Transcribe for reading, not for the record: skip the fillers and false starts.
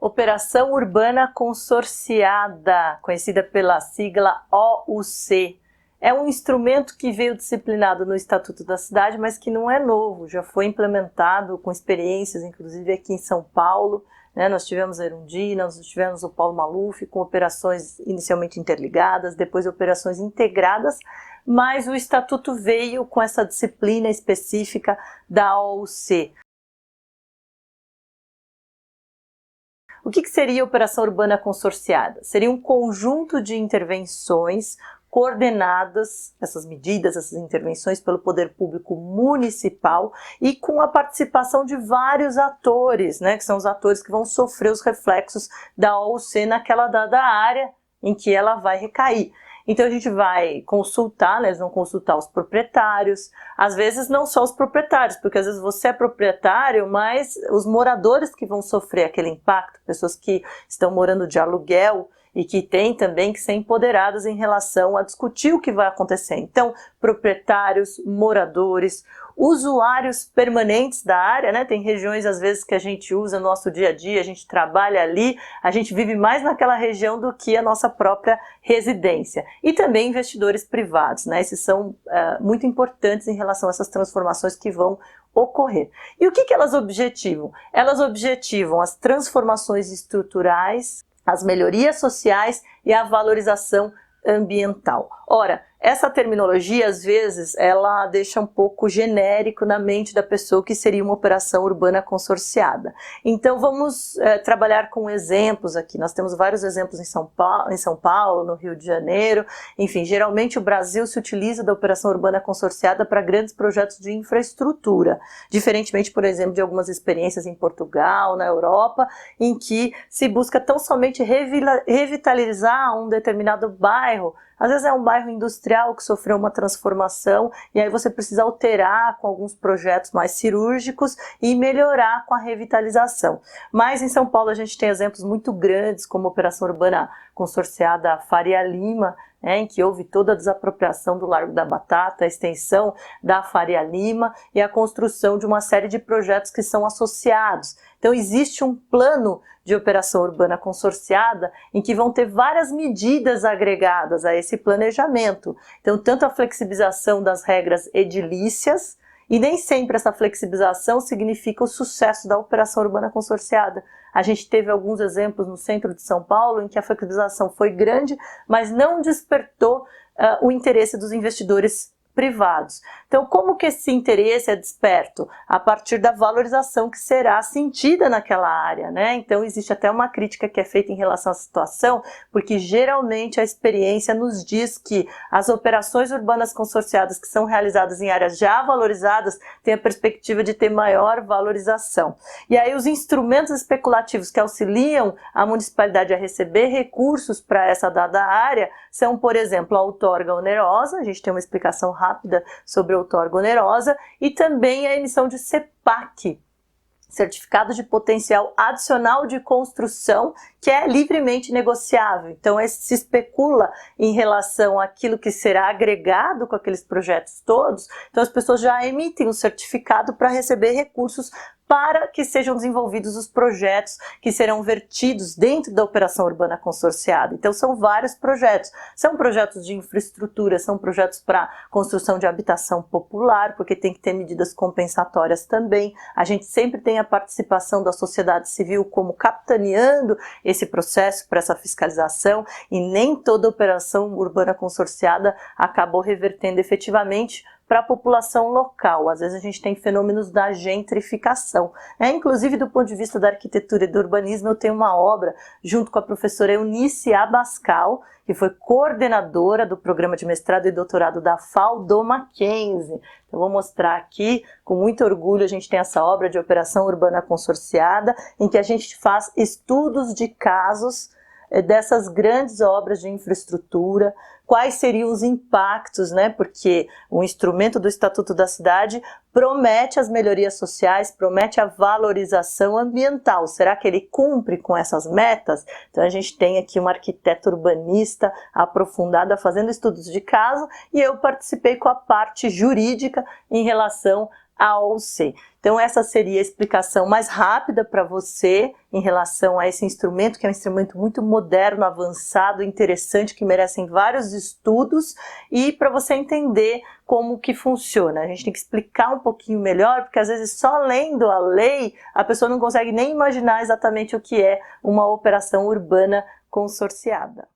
Operação Urbana Consorciada, conhecida pela sigla OUC. É um instrumento que veio disciplinado no Estatuto da Cidade, mas que não é novo, já foi implementado com experiências, inclusive aqui em São Paulo. Nós tivemos a Erundina, nós tivemos o Paulo Maluf, com operações inicialmente interligadas, depois operações integradas, mas o Estatuto veio com essa disciplina específica da OUC. O que seria a Operação Urbana Consorciada? Seria um conjunto de intervenções coordenadas, essas medidas, essas intervenções pelo poder público municipal e com a participação de vários atores, que são os atores que vão sofrer os reflexos da OUC naquela dada área em que ela vai recair. Então a gente vai consultar, eles vão consultar os proprietários, às vezes não só os proprietários, porque às vezes você é proprietário, mas os moradores que vão sofrer aquele impacto, pessoas que estão morando de aluguel e que têm também que ser empoderadas em relação a discutir o que vai acontecer. Então, proprietários, moradores, usuários permanentes da área, tem regiões às vezes que a gente usa no nosso dia a dia, a gente trabalha ali, a gente vive mais naquela região do que a nossa própria residência. E também investidores privados, esses são muito importantes em relação a essas transformações que vão ocorrer. E o que elas objetivam? Elas objetivam as transformações estruturais, as melhorias sociais e a valorização ambiental. Ora, essa terminologia, às vezes, ela deixa um pouco genérico na mente da pessoa que seria uma operação urbana consorciada. Então, vamos trabalhar com exemplos aqui. Nós temos vários exemplos em São Paulo, no Rio de Janeiro. Enfim, geralmente o Brasil se utiliza da operação urbana consorciada para grandes projetos de infraestrutura, diferentemente, por exemplo, de algumas experiências em Portugal, na Europa, em que se busca tão somente revitalizar um determinado bairro. Às vezes é um bairro industrial que sofreu uma transformação e aí você precisa alterar com alguns projetos mais cirúrgicos e melhorar com a revitalização. Mas em São Paulo a gente tem exemplos muito grandes, como a Operação Urbana Consorciada Faria Lima, em que houve toda a desapropriação do Largo da Batata, a extensão da Faria Lima e a construção de uma série de projetos que são associados. Então existe um plano de operação urbana consorciada em que vão ter várias medidas agregadas a esse planejamento. Então tanto a flexibilização das regras edilícias, e nem sempre essa flexibilização significa o sucesso da operação urbana consorciada. A gente teve alguns exemplos no centro de São Paulo em que a flexibilização foi grande, mas não despertou o interesse dos investidores privados. Então, como que esse interesse é desperto? A partir da valorização que será sentida naquela área, Então, existe até uma crítica que é feita em relação à situação, porque geralmente a experiência nos diz que as operações urbanas consorciadas que são realizadas em áreas já valorizadas têm a perspectiva de ter maior valorização. E aí os instrumentos especulativos que auxiliam a municipalidade a receber recursos para essa dada área são, por exemplo, a outorga onerosa, a gente tem uma explicação rápida sobre a outorga onerosa, e também a emissão de CEPAC, Certificado de Potencial Adicional de Construção, que é livremente negociável. Então se especula em relação àquilo que será agregado com aqueles projetos todos, então as pessoas já emitem um certificado para receber recursos para que sejam desenvolvidos os projetos que serão vertidos dentro da operação urbana consorciada. Então são vários projetos, são projetos de infraestrutura, são projetos para construção de habitação popular, porque tem que ter medidas compensatórias também. A gente sempre tem a participação da sociedade civil como capitaneando esse processo para essa fiscalização, e nem toda operação urbana consorciada acabou revertendo efetivamente para a população local. Às vezes a gente tem fenômenos da gentrificação. Inclusive, do ponto de vista da arquitetura e do urbanismo, eu tenho uma obra junto com a professora Eunice Abascal, que foi coordenadora do programa de mestrado e doutorado da FAO do Mackenzie. Então, vou mostrar aqui, com muito orgulho, a gente tem essa obra de operação urbana consorciada, em que a gente faz estudos de casos dessas grandes obras de infraestrutura, quais seriam os impactos, porque o instrumento do Estatuto da Cidade promete as melhorias sociais, promete a valorização ambiental. Será que ele cumpre com essas metas? Então a gente tem aqui uma arquiteta urbanista aprofundada fazendo estudos de caso, e eu participei com a parte jurídica em relação A ou C. Então essa seria a explicação mais rápida para você em relação a esse instrumento, que é um instrumento muito moderno, avançado, interessante, que merecem vários estudos, e para você entender como que funciona. A gente tem que explicar um pouquinho melhor, porque às vezes só lendo a lei, a pessoa não consegue nem imaginar exatamente o que é uma operação urbana consorciada.